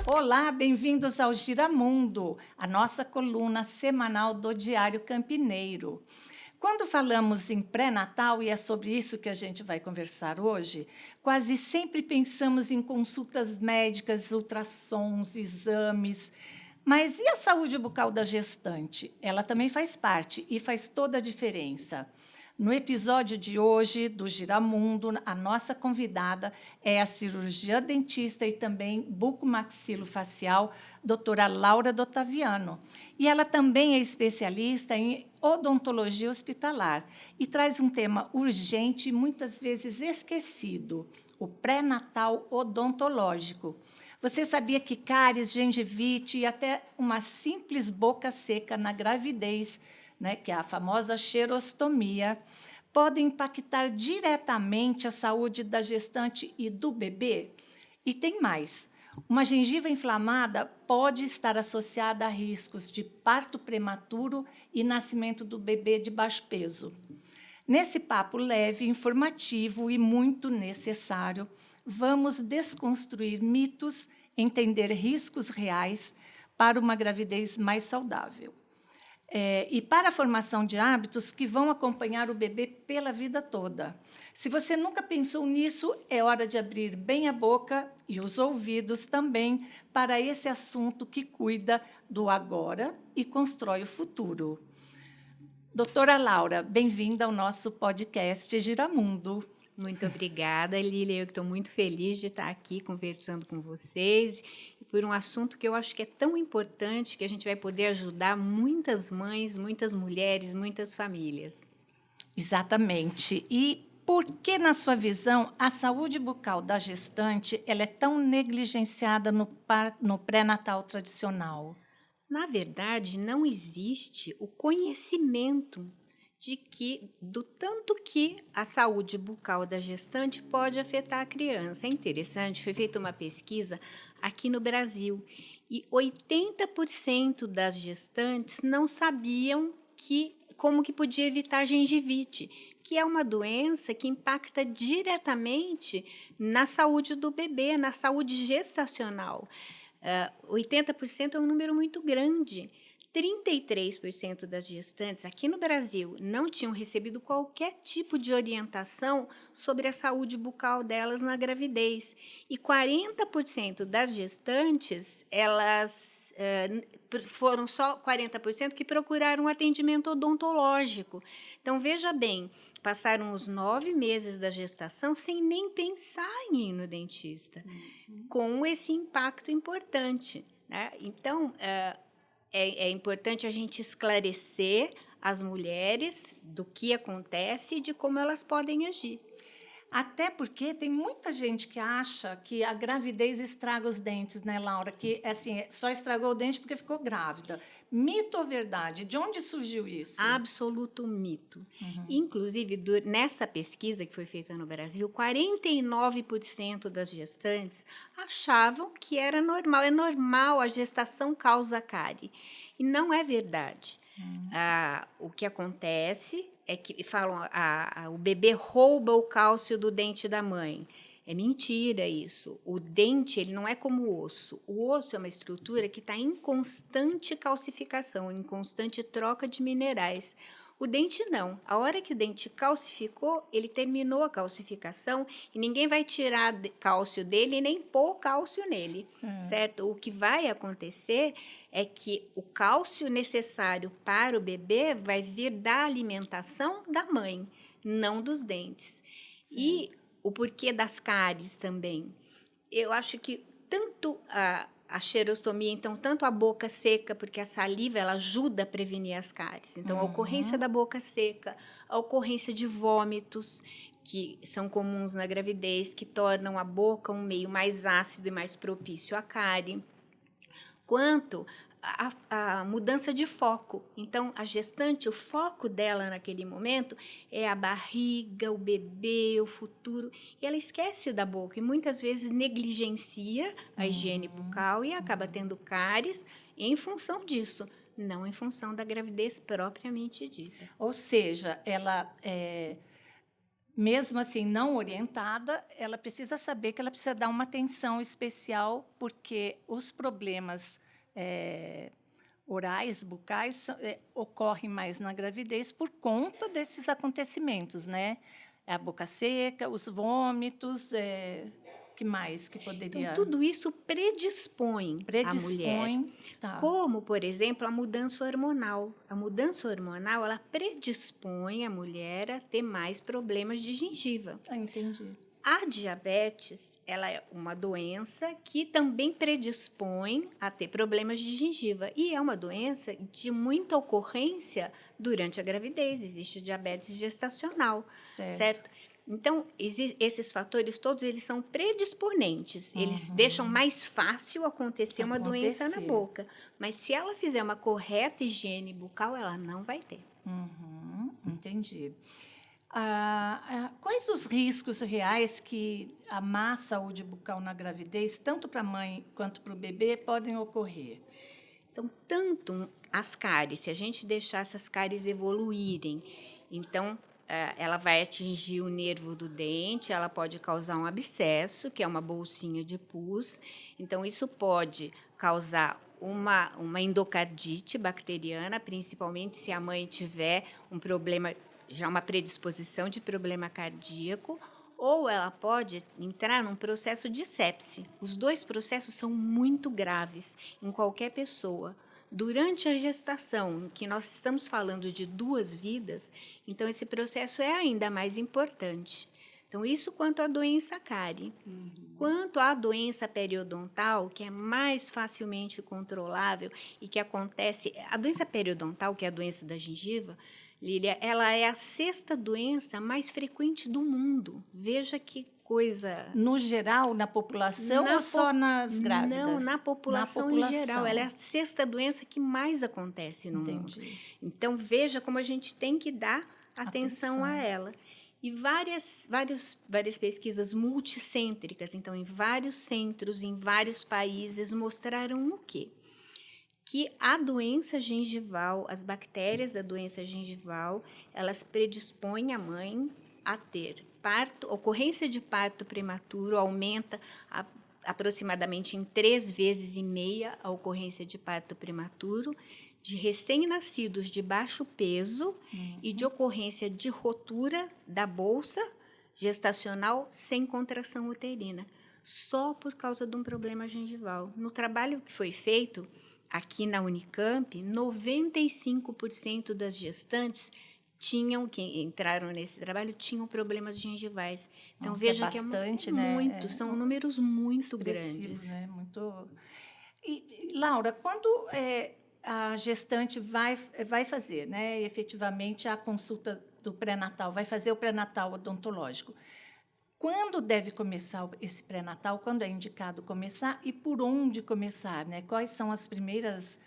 Olá, bem-vindos ao Giramundo, a nossa coluna semanal do Diário Campineiro. Quando falamos em pré-natal, e é sobre isso que a gente vai conversar hoje, quase sempre pensamos em consultas médicas, ultrassons, exames. Mas e a saúde bucal da gestante? Ela também faz parte e faz toda a diferença. No episódio de hoje do Giramundo, a nossa convidada é a cirurgiã dentista e também bucomaxilofacial, doutora Laura Dottaviano. E ela também é especialista em odontologia hospitalar e traz um tema urgente e muitas vezes esquecido, o pré-natal odontológico. Você sabia que cáries, gengivite e até uma simples boca seca na gravidez, que é a famosa xerostomia, podem impactar diretamente a saúde da gestante e do bebê? E tem mais. Uma gengiva inflamada pode estar associada a riscos de parto prematuro e nascimento do bebê de baixo peso. Nesse papo leve, informativo e muito necessário, vamos desconstruir mitos, entender riscos reais para uma gravidez mais saudável. E para a formação de hábitos que vão acompanhar o bebê pela vida toda. Se você nunca pensou nisso, é hora de abrir bem a boca e os ouvidos também para esse assunto que cuida do agora e constrói o futuro. Doutora Laura, bem-vinda ao nosso podcast Giramundo. Muito obrigada, Lília. Eu estou muito feliz de estar aqui conversando com vocês por um assunto que eu acho que é tão importante que a gente vai poder ajudar muitas mães, muitas mulheres, muitas famílias. Exatamente. E por que, na sua visão, a saúde bucal da gestante ela é tão negligenciada no pré-natal tradicional? Na verdade, não existe o conhecimento do tanto que a saúde bucal da gestante pode afetar a criança. É interessante, foi feita uma pesquisa aqui no Brasil e 80% das gestantes não sabiam como que podia evitar gengivite, que é uma doença que impacta diretamente na saúde do bebê, na saúde gestacional. 80% é um número muito grande. 33% das gestantes aqui no Brasil não tinham recebido qualquer tipo de orientação sobre a saúde bucal delas na gravidez. E 40% das gestantes, foram só 40% que procuraram um atendimento odontológico. Então, veja bem, passaram os 9 meses da gestação sem nem pensar em ir no dentista, com esse impacto importante, né? Então, é importante a gente esclarecer as mulheres do que acontece e de como elas podem agir. Até porque tem muita gente que acha que a gravidez estraga os dentes, né, Laura? Que assim, só estragou o dente porque ficou grávida. Mito ou verdade? De onde surgiu isso? Absoluto mito. Inclusive, nessa pesquisa que foi feita no Brasil, 49% das gestantes achavam que era normal. É normal, a gestação causa cárie. E não é verdade. O que acontece é que falam o bebê rouba o cálcio do dente da mãe. É mentira isso. O dente ele não é como o osso. O osso é uma estrutura que está em constante calcificação, em constante troca de minerais. O dente não. A hora que o dente calcificou, ele terminou a calcificação e ninguém vai tirar cálcio dele e nem pôr cálcio nele, certo? O que vai acontecer é que o cálcio necessário para o bebê vai vir da alimentação da mãe, não dos dentes. Certo. E o porquê das cáries também. Eu acho que tanto a xerostomia, então, tanto a boca seca, porque a saliva ela ajuda a prevenir as cáries. Então, a ocorrência da boca seca, a ocorrência de vômitos, que são comuns na gravidez, que tornam a boca um meio mais ácido e mais propício à cárie, quanto a mudança de foco. Então, a gestante, o foco dela naquele momento é a barriga, o bebê, o futuro, e ela esquece da boca e muitas vezes negligencia a higiene bucal e acaba tendo cáries em função disso, não em função da gravidez propriamente dita. Ou seja, ela mesmo assim não orientada, ela precisa saber que ela precisa dar uma atenção especial, porque os problemas orais, bucais, ocorrem mais na gravidez por conta desses acontecimentos, né? A boca seca, os vômitos, que mais que Então, poderia tudo isso predispõe a mulher. predispõe? Tá. Como, por exemplo, a mudança hormonal. A mudança hormonal, ela predispõe a mulher a ter mais problemas de gengiva. Ah, entendi. A diabetes, ela é uma doença que também predispõe a ter problemas de gengiva. E é uma doença de muita ocorrência durante a gravidez. Existe diabetes gestacional, certo? Então, esses fatores todos, eles são predisponentes. Eles deixam mais fácil acontecer uma doença na boca. Mas se ela fizer uma correta higiene bucal, ela não vai ter. Entendi. Quais os riscos reais que a má saúde bucal na gravidez, tanto para a mãe quanto para o bebê, podem ocorrer? Então, tanto as cáries, se a gente deixar essas cáries evoluírem, então ela vai atingir o nervo do dente, ela pode causar um abscesso, que é uma bolsinha de pus. Então, isso pode causar uma endocardite bacteriana, principalmente se a mãe tiver um problema, já uma predisposição de problema cardíaco, ou ela pode entrar num processo de sepse. Os dois processos são muito graves em qualquer pessoa. Durante a gestação, que nós estamos falando de 2 vidas, então esse processo é ainda mais importante. Então, isso quanto à doença cárie. Quanto à doença periodontal, que é mais facilmente controlável e que acontece... A doença periodontal, que é a doença da gengiva, Lília, ela é a 6ª doença mais frequente do mundo. Veja que coisa... No geral, na população ou só nas grávidas? Não, na população em geral. Ela é a 6ª doença que mais acontece no mundo. Então, veja como a gente tem que dar atenção a ela. E várias pesquisas multicêntricas, então, em vários centros, em vários países, mostraram o quê? Que a doença gengival, as bactérias da doença gengival, elas predispõem a mãe a ter ocorrência de parto prematuro, aumenta aproximadamente em 3,5 vezes a ocorrência de parto prematuro, de recém-nascidos de baixo peso e de ocorrência de rotura da bolsa gestacional sem contração uterina, só por causa de um problema gengival. No trabalho que foi feito aqui na Unicamp, 95% das gestantes que entraram nesse trabalho tinham problemas gengivais. Então, Nossa, veja bastante, que é né? muito, são números muito grandes. Né? Muito... E, Laura, quando a gestante vai fazer, né, efetivamente, a consulta do pré-natal, vai fazer o pré-natal odontológico, quando deve começar esse pré-natal? Quando é indicado começar e por onde começar? Né? Quais são as primeiras...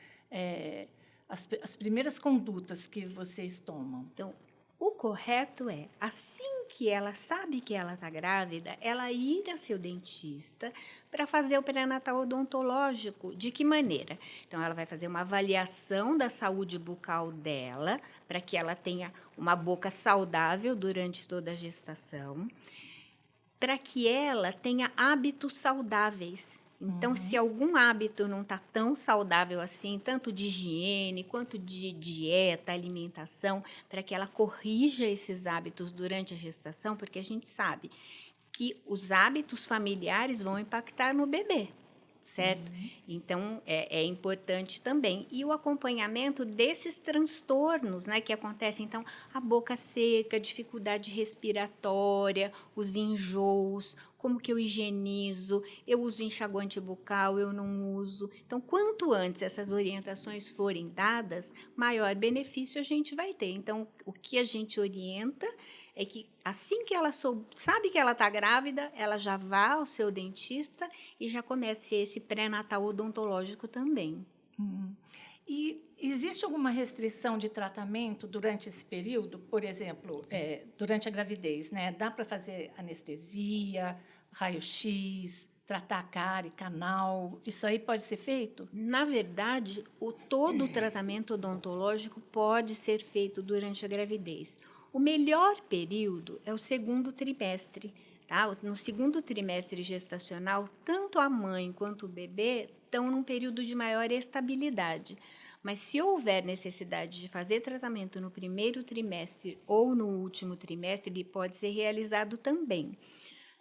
as primeiras condutas que vocês tomam? Então, o correto é, assim que ela sabe que ela está grávida, ela ir a seu dentista para fazer o pré-natal odontológico. De que maneira? Então, ela vai fazer uma avaliação da saúde bucal dela, para que ela tenha uma boca saudável durante toda a gestação, para que ela tenha hábitos saudáveis. Então, se algum hábito não está tão saudável assim, tanto de higiene quanto de dieta, alimentação, para que ela corrija esses hábitos durante a gestação, porque a gente sabe que os hábitos familiares vão impactar no bebê, certo? Então, é importante também. E o acompanhamento desses transtornos, né, que acontecem. Então, a boca seca, dificuldade respiratória, os enjoos, como que eu higienizo, eu uso enxaguante bucal, eu não uso. Então, quanto antes essas orientações forem dadas, maior benefício a gente vai ter. Então, o que a gente orienta é que assim que ela sabe que ela está grávida, ela já vá ao seu dentista e já comece esse pré-natal odontológico também. E existe alguma restrição de tratamento durante esse período? Por exemplo, durante a gravidez, né? Dá para fazer anestesia, raio-x, tratar a cárie, canal? Isso aí pode ser feito? Na verdade, todo o tratamento odontológico pode ser feito durante a gravidez. O melhor período é o segundo trimestre. Tá? No segundo trimestre gestacional, tanto a mãe quanto o bebê estão num período de maior estabilidade. Mas se houver necessidade de fazer tratamento no primeiro trimestre ou no último trimestre, ele pode ser realizado também.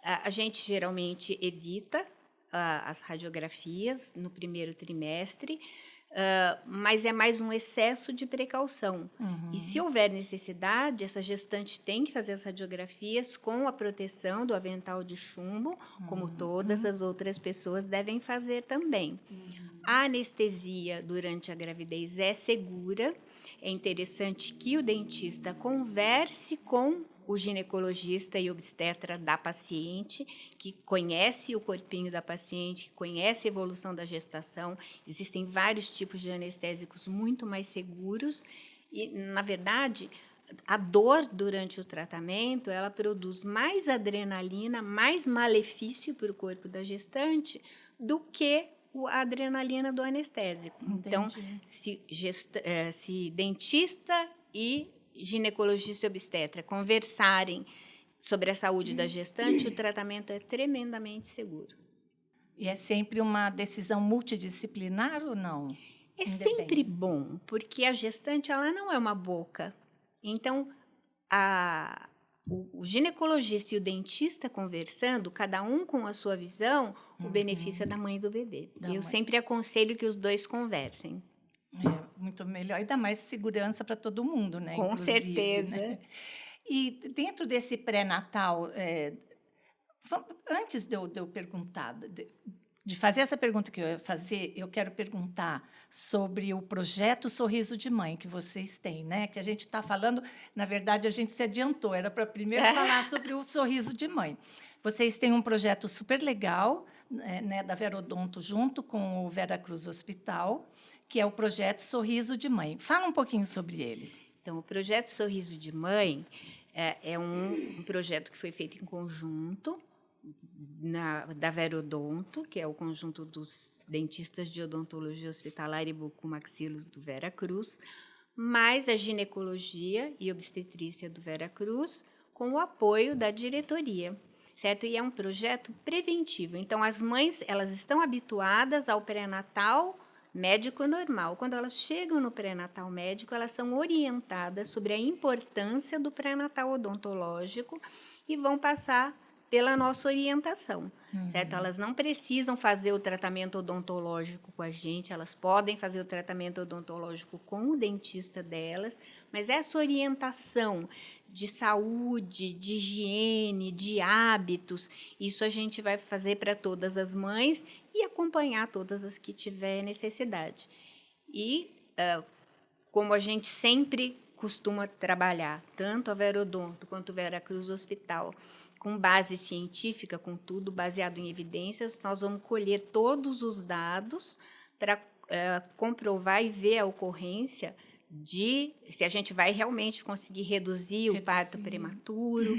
A gente geralmente evita as radiografias no primeiro trimestre, mas é mais um excesso de precaução. E se houver necessidade, essa gestante tem que fazer as radiografias com a proteção do avental de chumbo, como todas as outras pessoas devem fazer também. A anestesia durante a gravidez é segura. É interessante que o dentista converse com o ginecologista e obstetra da paciente, que conhece o corpinho da paciente, que conhece a evolução da gestação. Existem vários tipos de anestésicos muito mais seguros e, na verdade, a dor durante o tratamento, ela produz mais adrenalina, mais malefício para o corpo da gestante do que a adrenalina do anestésico. Entendi. Então, se dentista e ginecologista e obstetra conversarem sobre a saúde da gestante, o tratamento é tremendamente seguro. E é sempre uma decisão multidisciplinar ou não? É sempre bom, porque a gestante ela não é uma boca. Então, o ginecologista e o dentista conversando, cada um com a sua visão, o benefício é da mãe e do bebê. Eu sempre aconselho que os dois conversem. É muito melhor e dá mais segurança para todo mundo, né? Com certeza. Né? E dentro desse pré-natal, antes de eu perguntar, de fazer essa pergunta que eu ia fazer, eu quero perguntar sobre o projeto Sorriso de Mãe que vocês têm, né? Que a gente está falando, na verdade, a gente se adiantou, era para primeiro falar sobre o Sorriso de Mãe. Vocês têm um projeto super legal, né, da Verodonto, junto com o Veracruz Hospital, que é o projeto Sorriso de Mãe. Fala um pouquinho sobre ele. Então, o projeto Sorriso de Mãe é um projeto que foi feito em conjunto da Verodonto, que é o conjunto dos dentistas de odontologia hospitalar e bucomaxilos do Veracruz, mais a ginecologia e obstetrícia do Veracruz, com o apoio da diretoria, certo? E é um projeto preventivo. Então, as mães elas estão habituadas ao pré-natal médico normal. Quando elas chegam no pré-natal médico, elas são orientadas sobre a importância do pré-natal odontológico e vão passar pela nossa orientação, certo? Elas não precisam fazer o tratamento odontológico com a gente, elas podem fazer o tratamento odontológico com o dentista delas, mas essa orientação de saúde, de higiene, de hábitos, isso a gente vai fazer para todas as mães e acompanhar todas as que tiver necessidade. E como a gente sempre costuma trabalhar, tanto a Verodonto quanto o Veracruz Hospital, com base científica, com tudo baseado em evidências, nós vamos colher todos os dados para comprovar e ver a ocorrência de se a gente vai realmente conseguir reduzir o parto prematuro.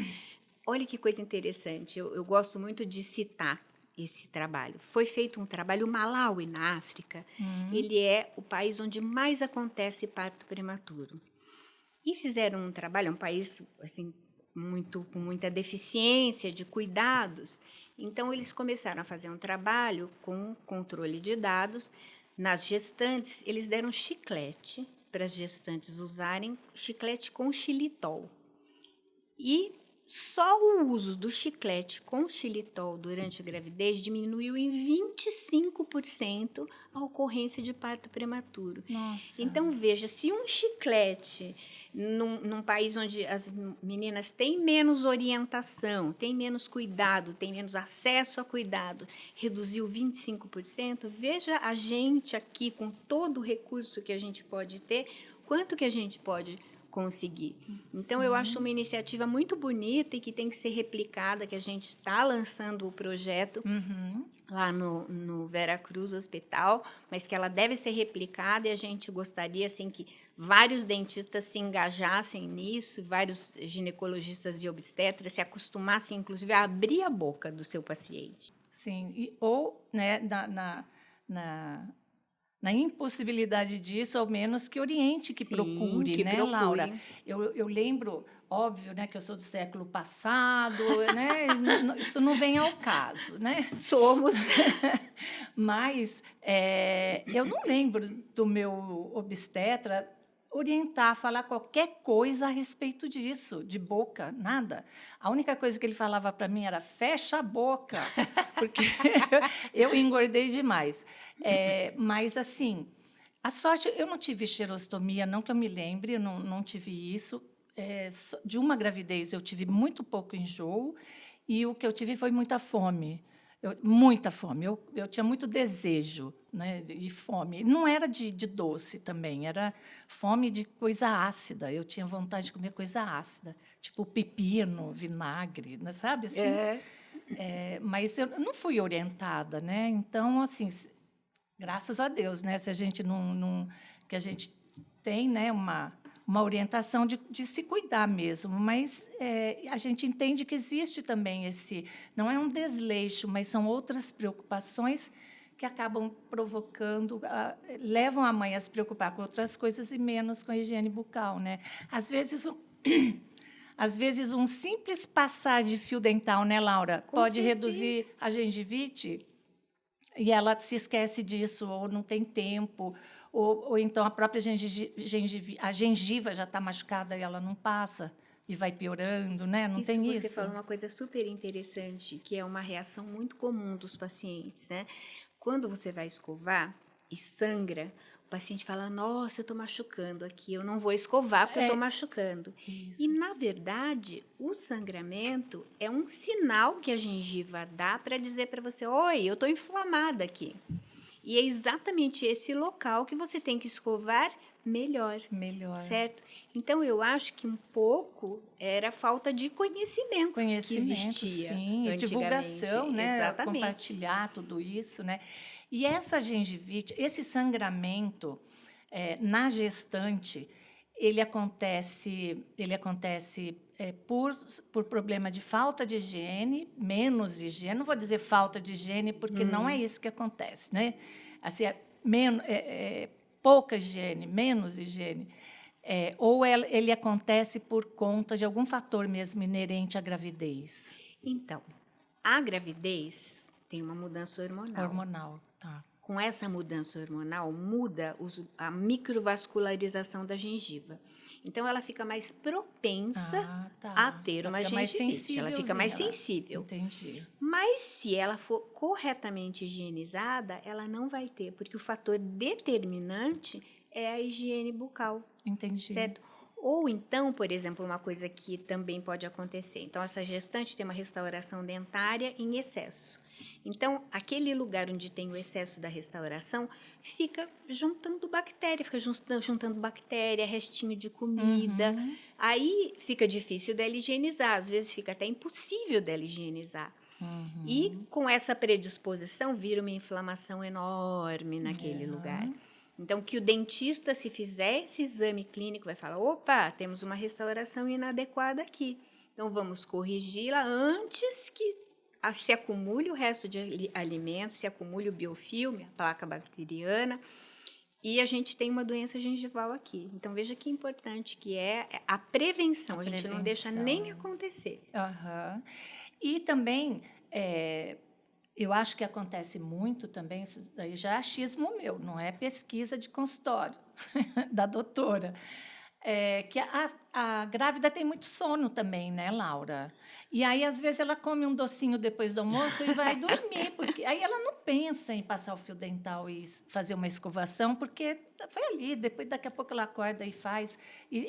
Olha que coisa interessante, eu gosto muito de citar esse trabalho. Foi feito um trabalho, o Malawi, na África, ele é o país onde mais acontece parto prematuro. E fizeram um trabalho, é um país assim, com muita deficiência de cuidados. Então, eles começaram a fazer um trabalho com controle de dados. Nas gestantes, eles deram chiclete para as gestantes usarem, chiclete com xilitol. E só o uso do chiclete com xilitol durante a gravidez diminuiu em 25% a ocorrência de parto prematuro. Nossa. Então, veja, se um chiclete, num país onde as meninas têm menos orientação, têm menos cuidado, têm menos acesso a cuidado, reduziu 25%, veja a gente aqui, com todo o recurso que a gente pode ter, quanto que a gente pode conseguir. Então, sim, eu acho uma iniciativa muito bonita e que tem que ser replicada, que a gente está lançando o projeto lá no Veracruz Hospital, mas que ela deve ser replicada e a gente gostaria assim, que vários dentistas se engajassem nisso, vários ginecologistas e obstetras se acostumassem, inclusive, a abrir a boca do seu paciente. Sim, ou né, na impossibilidade disso, ao menos que oriente, que Sim, procure, que né, procure. Laura? Eu lembro, óbvio, né, que eu sou do século passado, né? Isso não vem ao caso, né? Somos. Mas eu não lembro do meu obstetra orientar, falar qualquer coisa a respeito disso, de boca, nada. A única coisa que ele falava para mim era fecha a boca, porque eu engordei demais. Mas, assim, a sorte, eu não tive xerostomia, não que eu me lembre, eu não tive isso. De uma gravidez, eu tive muito pouco enjoo, e o que eu tive foi muita fome. Muita fome. Eu tinha muito desejo, né, e fome. Não era de doce também, era fome de coisa ácida. Eu tinha vontade de comer coisa ácida, tipo pepino, vinagre, né, sabe assim? Mas eu não fui orientada, né? Então, assim, graças a Deus, né? Se a gente que a gente tem, né, uma orientação de se cuidar mesmo, mas a gente entende que existe também não é um desleixo, mas são outras preocupações que acabam provocando, levam a mãe a se preocupar com outras coisas e menos com a higiene bucal, né? Às vezes um simples passar de fio dental, né, Laura, Com pode certeza. reduzir a gengivite. E ela se esquece disso, ou não tem tempo, ou então a própria a gengiva já está machucada e ela não passa, e vai piorando, né? Não tem Você isso? falou uma coisa super interessante, que é uma reação muito comum dos pacientes, né? Quando você vai escovar e sangra, o paciente fala, nossa, eu estou machucando aqui, eu não vou escovar porque eu estou machucando. Isso. E, na verdade, o sangramento é um sinal que a gengiva dá para dizer para você, oi, eu estou inflamada aqui. E é exatamente esse local que você tem que escovar melhor. Certo? Então, eu acho que um pouco era falta de conhecimento que existia sim, e antigamente. divulgação, né? Exatamente. Compartilhar tudo isso, né? E essa gengivite, esse sangramento na gestante, ele acontece por problema de falta de higiene, menos higiene. Não vou dizer falta de higiene, porque não é isso que acontece, né? Assim, pouca higiene, menos higiene. Ou ele acontece por conta de algum fator mesmo inerente à gravidez? Então, a gravidez tem uma mudança hormonal. Hormonal, tá. Com essa mudança hormonal, muda a microvascularização da gengiva. Então, ela fica mais propensa a ter uma gengivite. Ela fica mais sensível. Entendi. Mas, se ela for corretamente higienizada, ela não vai ter, porque o fator determinante é a higiene bucal. Entendi. Certo? Ou então, por exemplo, uma coisa que também pode acontecer. Então, essa gestante tem uma restauração dentária em excesso. Então, aquele lugar onde tem o excesso da restauração fica juntando bactéria, restinho de comida. Aí fica difícil dela higienizar, às vezes fica até impossível dela higienizar. E com essa predisposição vira uma inflamação enorme naquele lugar. Então, que o dentista, se fizer esse exame clínico, vai falar, opa, temos uma restauração inadequada aqui. Então, vamos corrigi-la antes que se acumule o resto de alimentos, se acumule o biofilme, a placa bacteriana, e a gente tem uma doença gengival aqui. Então, veja que importante que é a prevenção. A gente não deixa nem acontecer. E também, eu acho que acontece muito também, isso daí já é achismo meu, não é pesquisa de consultório da doutora, que a grávida tem muito sono também, né, Laura? E aí, às vezes, ela come um docinho depois do almoço e vai dormir, porque aí ela não pensa em passar o fio dental e fazer uma escovação, porque foi ali, daqui a pouco ela acorda e faz. E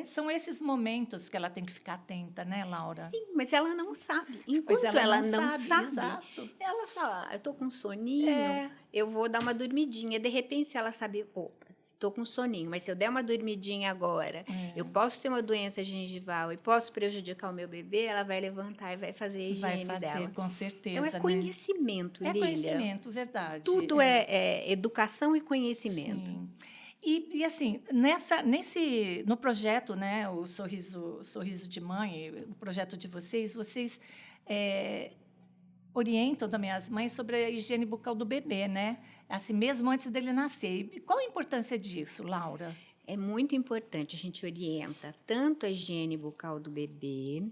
são esses momentos que ela tem que ficar atenta, né, Laura? Sim, mas ela não sabe. Enquanto ela não sabe, exato. Ela fala, eu estou com soninho, eu vou dar uma dormidinha. De repente, se ela sabe, opa, estou com soninho, mas se eu der uma dormidinha agora, eu posso ter uma doença gengival e posso prejudicar o meu bebê, ela vai levantar e vai fazer a higiene dela. Com certeza. Então, é conhecimento, né? Lília. É conhecimento, verdade. Tudo é educação e conhecimento. Sim. E assim, no projeto, né, o Sorriso de Mãe, o projeto de vocês orientam também as mães sobre a higiene bucal do bebê, né? Assim, mesmo antes dele nascer. E qual a importância disso, Laura? É muito importante, a gente orienta tanto a higiene bucal do bebê,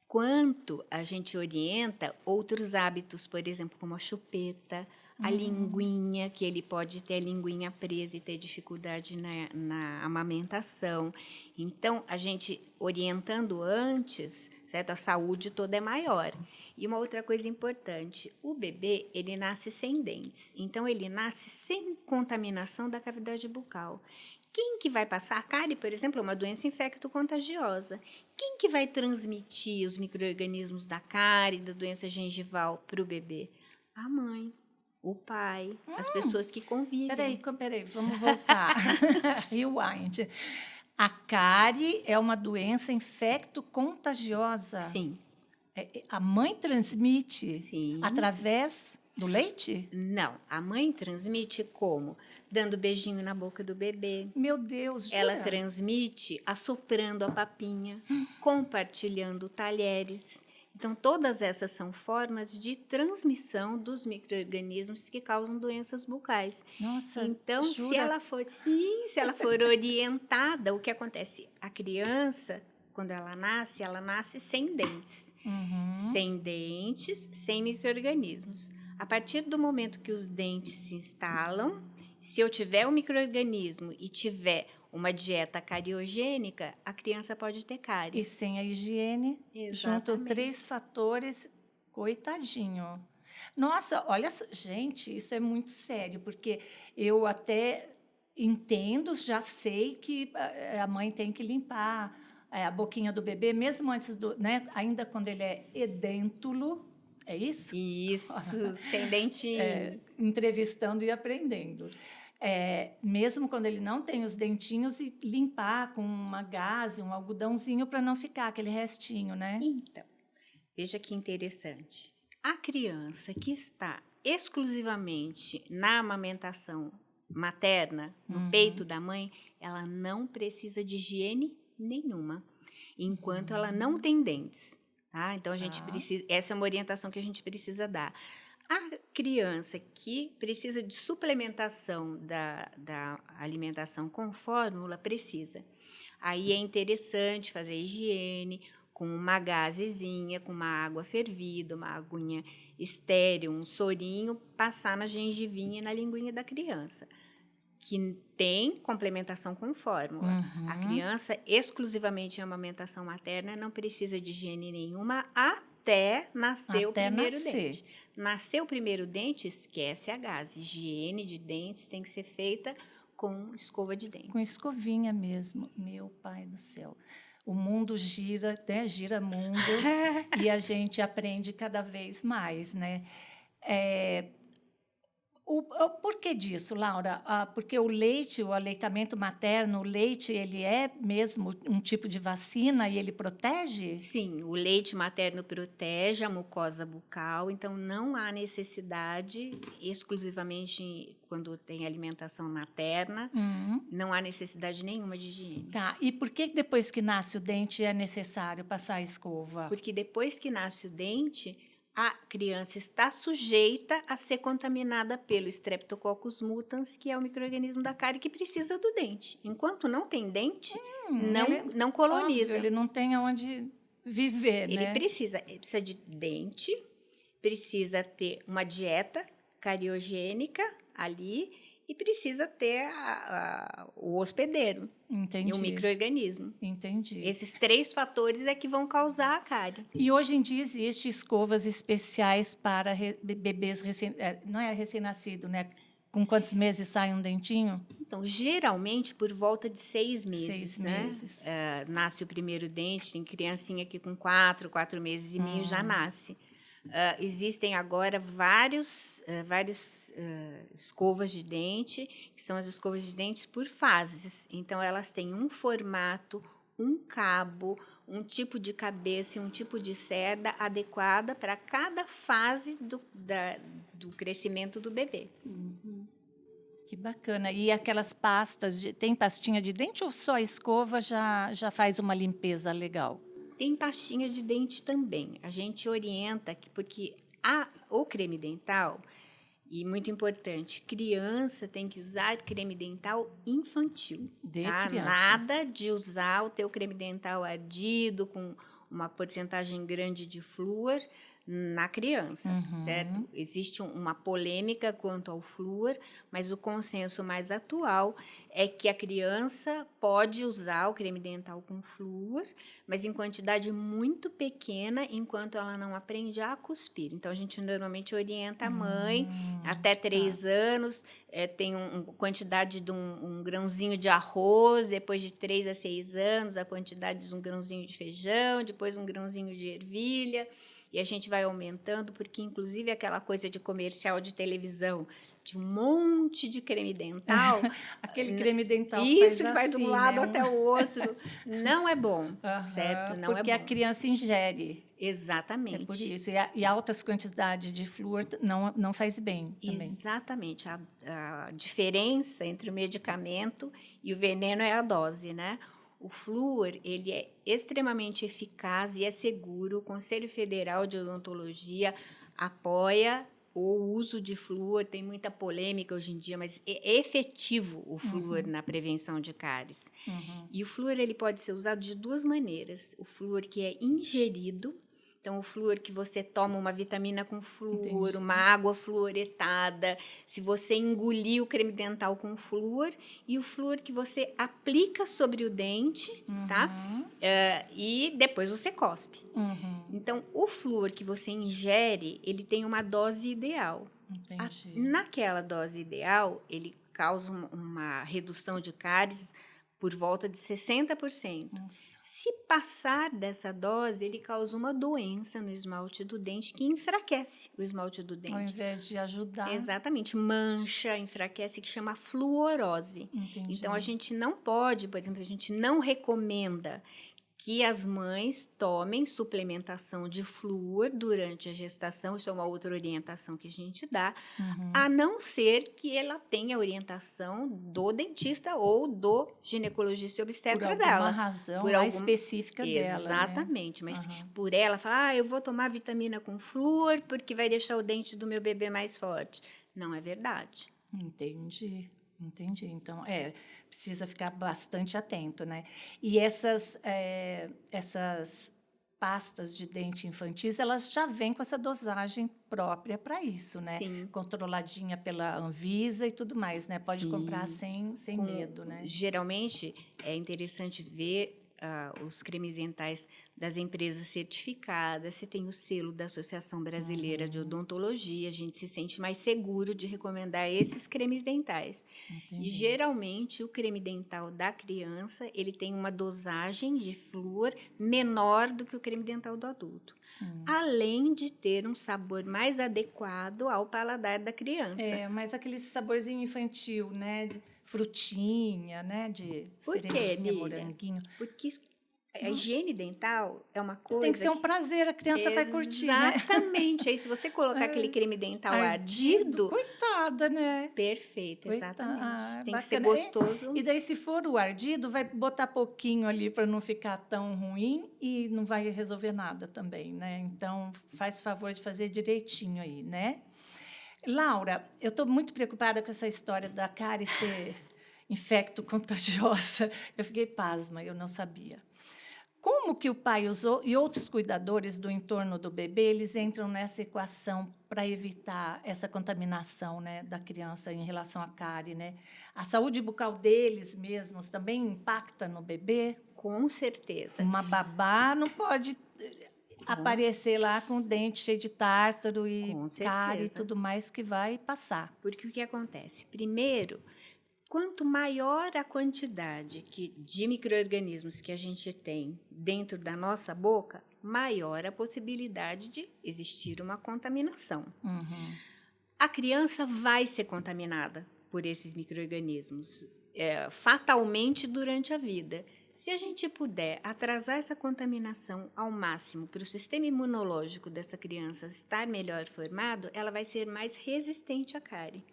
quanto a gente orienta outros hábitos, por exemplo, como a chupeta, a linguinha, que ele pode ter a linguinha presa e ter dificuldade na amamentação. Então, a gente orientando antes, certo? A saúde toda é maior. E uma outra coisa importante, o bebê, ele nasce sem dentes. Então, ele nasce sem contaminação da cavidade bucal. Quem que vai passar? A cárie, por exemplo, é uma doença infecto-contagiosa. Quem que vai transmitir os micro-organismos da cárie, da doença gengival para o bebê? A mãe, o pai, as pessoas que convivem. Peraí, vamos voltar. Rewind. A cárie é uma doença infecto-contagiosa. Sim, A mãe transmite sim. através do leite? Não, a mãe transmite como? Dando beijinho na boca do bebê. Meu Deus, jura? Ela transmite assoprando a papinha, compartilhando talheres. Então, todas essas são formas de transmissão dos micro-organismos que causam doenças bucais. Nossa, Então, jura? se ela for orientada, o que acontece? A criança, quando ela nasce sem dentes. Sem dentes, sem micro-organismos. A partir do momento que os dentes se instalam, se eu tiver um micro-organismo e tiver uma dieta cariogênica, a criança pode ter cárie. E sem a higiene, junto Exatamente. 3 fatores, coitadinho. Nossa, olha, gente, isso é muito sério, porque eu até entendo, já sei que a mãe tem que limpar a boquinha do bebê, mesmo antes do, né, ainda quando ele é edêntulo, é isso? Isso, sem dentinhos. Entrevistando e aprendendo. Mesmo quando ele não tem os dentinhos, e limpar com uma gaze, um algodãozinho, para não ficar aquele restinho, né? Então, veja que interessante. A criança que está exclusivamente na amamentação materna, no peito da mãe, ela não precisa de higiene nenhuma, enquanto ela não tem dentes. Tá? Então, a gente precisa, essa é uma orientação que a gente precisa dar. A criança que precisa de suplementação da alimentação com fórmula, precisa. Aí é interessante fazer higiene com uma gazezinha, com uma água fervida, uma aguinha estéril, um sorinho, passar na gengivinha e na linguinha da criança, que tem complementação com fórmula. A criança, exclusivamente em amamentação materna, não precisa de higiene nenhuma até nascer o primeiro dente. Nasceu o primeiro dente, esquece a gaze. Higiene de dentes tem que ser feita com escova de dentes. Com escovinha mesmo. Meu pai do céu. O mundo gira, né? Gira mundo, e a gente aprende cada vez mais, né? O porquê disso, Laura? Porque o leite, o aleitamento materno, o leite, ele é mesmo um tipo de vacina e ele protege? Sim, o leite materno protege a mucosa bucal, então não há necessidade, exclusivamente quando tem alimentação materna, não há necessidade nenhuma de higiene. Tá, e por que depois que nasce o dente é necessário passar a escova? Porque depois que nasce o dente, a criança está sujeita a ser contaminada pelo Streptococcus mutans, que é o micro-organismo da cárie que precisa do dente. Enquanto não tem dente, não coloniza. Óbvio, ele não tem aonde viver, Ele né? precisa de dente, precisa ter uma dieta cariogênica ali e precisa ter o hospedeiro. Entendi. E o micro-organismo. Entendi. Esses 3 fatores é que vão causar a cárie. E hoje em dia existem escovas especiais para bebês não é recém-nascido, né? Com quantos meses sai um dentinho? Então, geralmente, por volta de 6 meses. 6 né? meses. Nasce o primeiro dente, tem criancinha que com 4 meses e meio já nasce. Existem agora vários escovas de dente, que são as escovas de dentes por fases. Então, elas têm um formato, um cabo, um tipo de cabeça e um tipo de cerda adequada para cada fase do crescimento do bebê. Que bacana. E aquelas pastas, tem pastinha de dente ou só a escova já faz uma limpeza legal? Tem pastinha de dente também. A gente orienta porque o creme dental, E muito importante, criança tem que usar creme dental infantil. De Tá? criança. Nada de usar o teu creme dental ardido com uma porcentagem grande de flúor na criança, certo? Existe uma polêmica quanto ao flúor, mas o consenso mais atual é que a criança pode usar o creme dental com flúor, mas em quantidade muito pequena, enquanto ela não aprende a cuspir. Então, a gente normalmente orienta a mãe, até 3 anos, tem uma quantidade de um grãozinho de arroz, depois de 3 a 6 anos, a quantidade de um grãozinho de feijão, depois um grãozinho de ervilha, e a gente vai aumentando, porque inclusive aquela coisa de comercial de televisão, de um monte de creme dental. Aquele creme dental Isso, faz que vai de assim, um lado né? até o outro. Não é bom, certo? Não Porque é a bom. criança ingere. Exatamente. É por isso. E altas quantidades de flúor não faz bem também. Exatamente. A diferença entre o medicamento e o veneno é a dose, né? O flúor, ele é extremamente eficaz e é seguro. O Conselho Federal de Odontologia apoia o uso de flúor. Tem muita polêmica hoje em dia, mas é efetivo o flúor na prevenção de cáries. E o flúor, ele pode ser usado de 2 maneiras. O flúor que é ingerido. Então, o flúor que você toma uma vitamina com flúor, Entendi. uma água fluoretada, se você engolir o creme dental com flúor, e o flúor que você aplica sobre o dente, tá? E depois você cospe. Então, o flúor que você ingere, ele tem uma dose ideal. Entendi. Naquela dose ideal, ele causa uma redução de cáries por volta de 60%. Nossa. Se passar dessa dose, ele causa uma doença no esmalte do dente que enfraquece o esmalte do Ao dente. invés de ajudar. Exatamente, mancha, enfraquece, que chama fluorose. Entendi. Então, a gente não pode, por exemplo, a gente não recomenda que as mães tomem suplementação de flúor durante a gestação, isso é uma outra orientação que a gente dá, a não ser que ela tenha orientação do dentista ou do ginecologista e Por obstetra alguma dela. razão Por lá algum- específica dela. Né? Exatamente, mas por ela falar, eu vou tomar vitamina com flúor porque vai deixar o dente do meu bebê mais forte. Não é verdade. Entendi. Então, precisa ficar bastante atento, né? E essas pastas de dente infantis, elas já vêm com essa dosagem própria para isso, né? Sim. Controladinha pela Anvisa e tudo mais, né? Pode Sim. comprar sem medo, né? Geralmente, é interessante ver os cremes dentais das empresas certificadas, se tem o selo da Associação Brasileira de Odontologia, a gente se sente mais seguro de recomendar esses cremes dentais. E, geralmente, o creme dental da criança, ele tem uma dosagem de flúor menor do que o creme dental do adulto. Sim. Além de ter um sabor mais adequado ao paladar da criança. Mas aquele saborzinho infantil, né? De frutinha, né? De Por quê, cerejinha, Lília? moranguinho. Porque a higiene dental é uma coisa... Tem que ser um prazer, a criança vai curtir, né? Exatamente. Aí, se você colocar aquele creme dental ardido... Coitada, né? Perfeito, Coitada. exatamente. Tem que ser Bacana. gostoso. E daí, se for o ardido, vai botar pouquinho ali para não ficar tão ruim e não vai resolver nada também, né? Então, faz favor de fazer direitinho aí, né? Laura, eu estou muito preocupada com essa história da cárie ser infecto-contagiosa. Eu fiquei pasma, eu não sabia. Como que o pai e outros cuidadores do entorno do bebê, eles entram nessa equação para evitar essa contaminação, né, da criança em relação à cárie, né? A saúde bucal deles mesmos também impacta no bebê? Com certeza. Uma babá não pode aparecer lá com o dente cheio de tártaro e cárie e tudo mais que vai passar. Porque o que acontece? Primeiro, quanto maior a quantidade de micro-organismos que a gente tem dentro da nossa boca, maior a possibilidade de existir uma contaminação. A criança vai ser contaminada por esses micro-organismos, fatalmente durante a vida. Se a gente puder atrasar essa contaminação ao máximo para o sistema imunológico dessa criança estar melhor formado, ela vai ser mais resistente à cárie.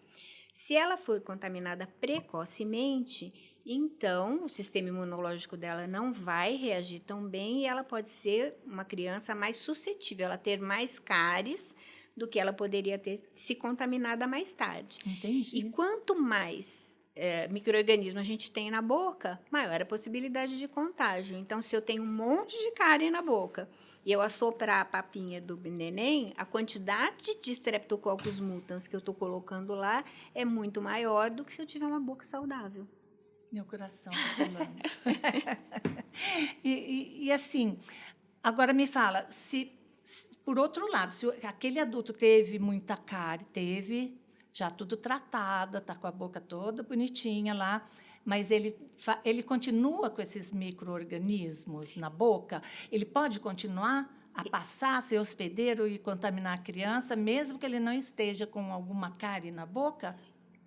Se ela for contaminada precocemente, então o sistema imunológico dela não vai reagir tão bem e ela pode ser uma criança mais suscetível, ela ter mais cáries do que ela poderia ter se contaminada mais tarde. Entendi. E quanto mais micro-organismo a gente tem na boca, maior a possibilidade de contágio. Então, se eu tenho um monte de cárie na boca e eu assoprar a papinha do neném, a quantidade de Streptococcus mutans que eu estou colocando lá é muito maior do que se eu tiver uma boca saudável. Meu coração está falando. E assim, agora me fala, se por outro lado, se aquele adulto teve muita cárie, já tudo tratada, está com a boca toda bonitinha lá, mas ele continua com esses micro-organismos na boca, ele pode continuar a passar, ser hospedeiro e contaminar a criança, mesmo que ele não esteja com alguma cárie na boca?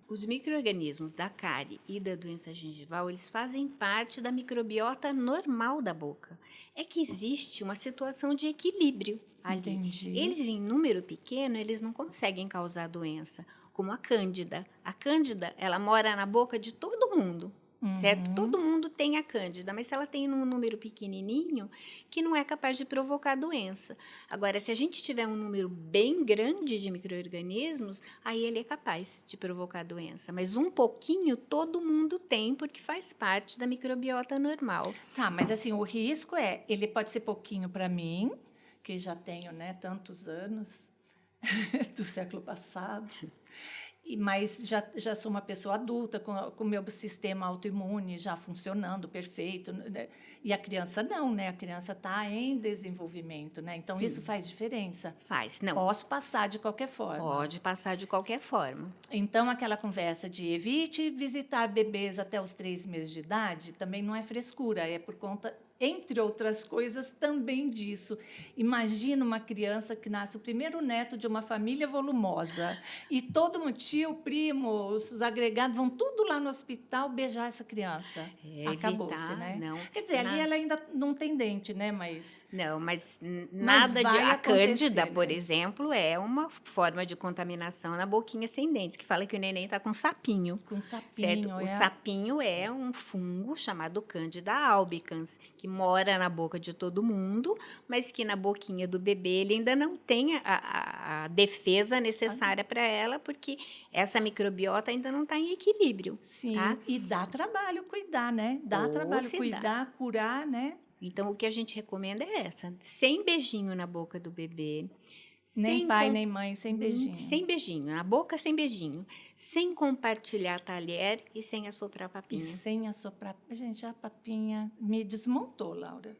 Os micro-organismos da cárie e da doença gengival, eles fazem parte da microbiota normal da boca. É que existe uma situação de equilíbrio ali. Entendi. Eles, em número pequeno, eles não conseguem causar doença, como a cândida. A cândida, ela mora na boca de todo mundo, certo? Todo mundo tem a cândida, mas se ela tem num número pequenininho, que não é capaz de provocar doença. Agora, se a gente tiver um número bem grande de micro-organismos, aí ele é capaz de provocar doença. Mas um pouquinho todo mundo tem, porque faz parte da microbiota normal. Tá, mas assim, o risco ele pode ser pouquinho para mim, que já tenho, né, tantos anos do século passado, mas já sou uma pessoa adulta, com o meu sistema autoimune já funcionando perfeito, né? E a criança não, né? A criança está em desenvolvimento, né? Então, Sim. Isso faz diferença. Faz, não. Posso passar de qualquer forma. Pode passar de qualquer forma. Então, aquela conversa de evite visitar bebês até os 3 meses de idade também não é frescura, é por conta, entre outras coisas, também disso. Imagina uma criança que nasce o primeiro neto de uma família volumosa e todo mundo, tio, primo, os agregados, vão tudo lá no hospital beijar essa criança. Acabou-se, né? Não. Quer dizer, ali ela ainda não tem dente, né? Mas nada de... A cândida, né? por exemplo, é uma forma de contaminação na boquinha sem dentes, que fala que o neném está com sapinho. Com sapinho, certo? O sapinho é um fungo chamado Candida albicans, que mora na boca de todo mundo, mas que na boquinha do bebê ele ainda não tem a defesa necessária para ela, porque essa microbiota ainda não está em equilíbrio. Sim, tá? E dá trabalho cuidar, né? Dá trabalho cuidar, curar, né? Então, o que a gente recomenda é essa, sem beijinho na boca do bebê. Nem pai, nem mãe, sem beijinho. Sem beijinho, na boca sem beijinho. Sem compartilhar talher e sem assoprar a papinha. E sem assoprar. Gente, a papinha me desmontou, Laura.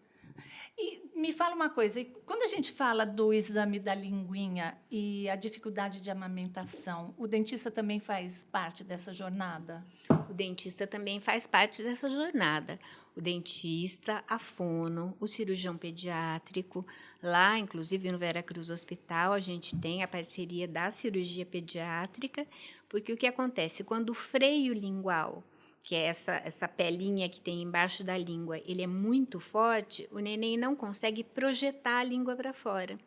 E me fala uma coisa, quando a gente fala do exame da linguinha e a dificuldade de amamentação, o dentista também faz parte dessa jornada? O dentista também faz parte dessa jornada. O dentista, a fono, o cirurgião pediátrico. Lá, inclusive, no Vera Cruz Hospital, a gente tem a parceria da cirurgia pediátrica, porque o que acontece? Quando o freio lingual, que é essa pelinha que tem embaixo da língua, ele é muito forte, o neném não consegue projetar a língua para fora.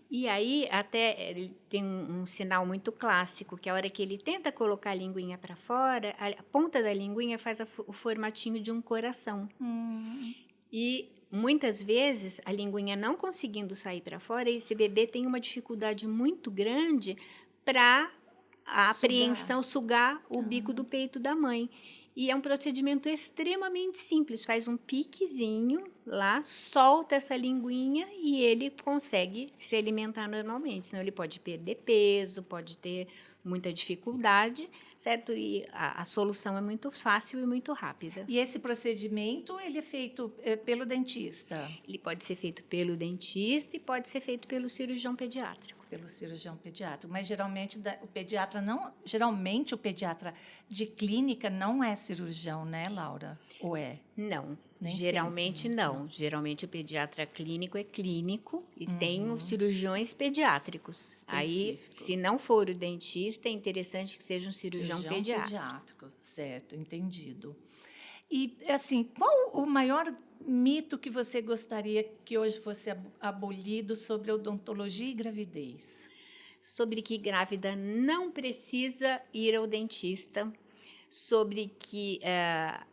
E aí, até ele tem um sinal muito clássico, que a hora que ele tenta colocar a linguinha para fora, a ponta da linguinha faz o formatinho de um coração. E muitas vezes, a linguinha não conseguindo sair para fora, esse bebê tem uma dificuldade muito grande para a apreensão, sugar o bico do peito da mãe. E é um procedimento extremamente simples. Faz um piquezinho lá, solta essa linguinha e ele consegue se alimentar normalmente. Senão ele pode perder peso, pode ter muita dificuldade, certo? E a solução é muito fácil e muito rápida. E esse procedimento, ele é feito pelo dentista? Ele pode ser feito pelo dentista e pode ser feito pelo cirurgião pediátrico. Pelo cirurgião pediátrico, mas geralmente o pediatra de clínica não é cirurgião, né, Laura? Ou é? Não, Nem geralmente sempre. não. Geralmente o pediatra clínico é clínico e tem os cirurgiões pediátricos. Aí, se não for o dentista, é interessante que seja um cirurgião pediátrico. Certo, entendido. E, assim, qual o maior mito que você gostaria que hoje fosse abolido sobre odontologia e gravidez? Sobre que grávida não precisa ir ao dentista, sobre que a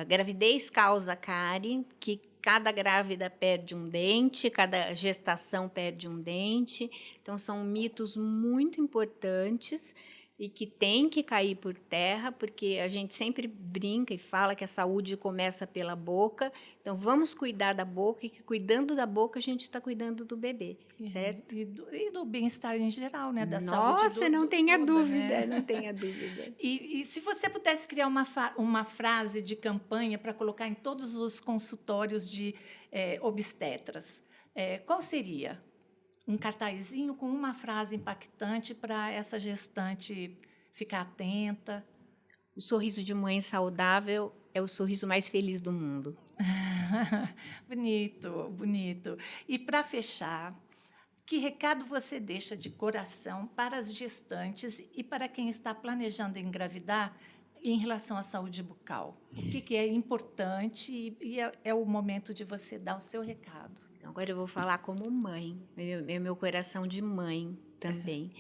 gravidez causa cárie, que cada grávida perde um dente, cada gestação perde um dente. Então, são mitos muito importantes e que tem que cair por terra, porque a gente sempre brinca e fala que a saúde começa pela boca. Então, vamos cuidar da boca, e que cuidando da boca, a gente está cuidando do bebê, certo? E do bem-estar em geral, né? Da Nossa, saúde não tenha toda, dúvida, né? não tenha dúvida. E se você pudesse criar uma frase de campanha para colocar em todos os consultórios de obstetras, qual seria? Um cartazinho com uma frase impactante para essa gestante ficar atenta. O sorriso de mãe saudável é o sorriso mais feliz do mundo. Bonito, bonito. E para fechar, que recado você deixa de coração para as gestantes e para quem está planejando engravidar em relação à saúde bucal? O que é importante e é o momento de você dar o seu recado. Então, agora eu vou falar como mãe, meu coração de mãe também.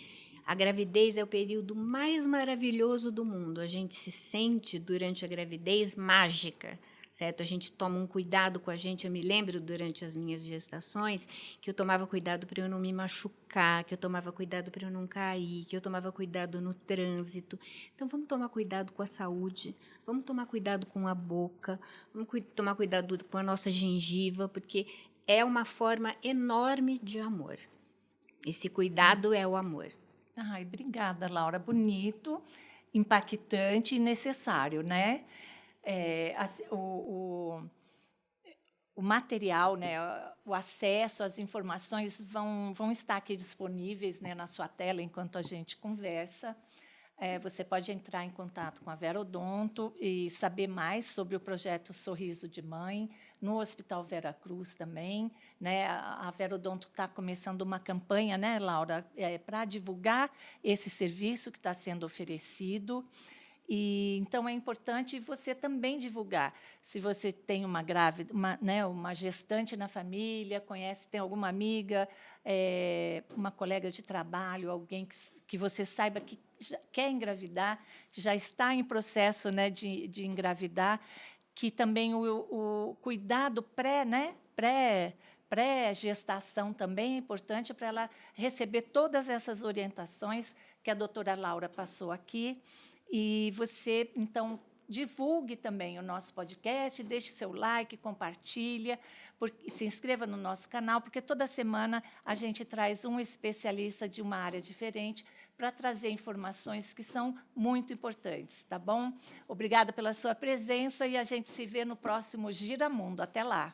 A gravidez é o período mais maravilhoso do mundo. A gente se sente, durante a gravidez, mágica, certo? A gente toma um cuidado com a gente. Eu me lembro, durante as minhas gestações, que eu tomava cuidado para eu não me machucar, que eu tomava cuidado para eu não cair, que eu tomava cuidado no trânsito. Então, vamos tomar cuidado com a saúde, vamos tomar cuidado com a boca, vamos tomar cuidado com a nossa gengiva, porque é uma forma enorme de amor. Esse cuidado é o amor. Ai, obrigada, Laura. Bonito, impactante e necessário, né? O material, né, o acesso às informações vão estar aqui disponíveis, né, na sua tela enquanto a gente conversa. Você pode entrar em contato com a Vera Odonto e saber mais sobre o projeto Sorriso de Mãe, no Hospital Vera Cruz também, né? A Vera Odonto está começando uma campanha, né, Laura, para divulgar esse serviço que está sendo oferecido. E então é importante você também divulgar. Se você tem uma grávida, uma gestante na família, tem alguma amiga, uma colega de trabalho, alguém que você saiba que quer engravidar, que já está em processo, né, de engravidar, que também o cuidado pré-gestação também é importante para ela receber todas essas orientações que a doutora Laura passou aqui. E você, então, divulgue também o nosso podcast, deixe seu like, compartilha, se inscreva no nosso canal, porque toda semana a gente traz um especialista de uma área diferente para trazer informações que são muito importantes, tá bom? Obrigada pela sua presença e a gente se vê no próximo Giramundo. Até lá!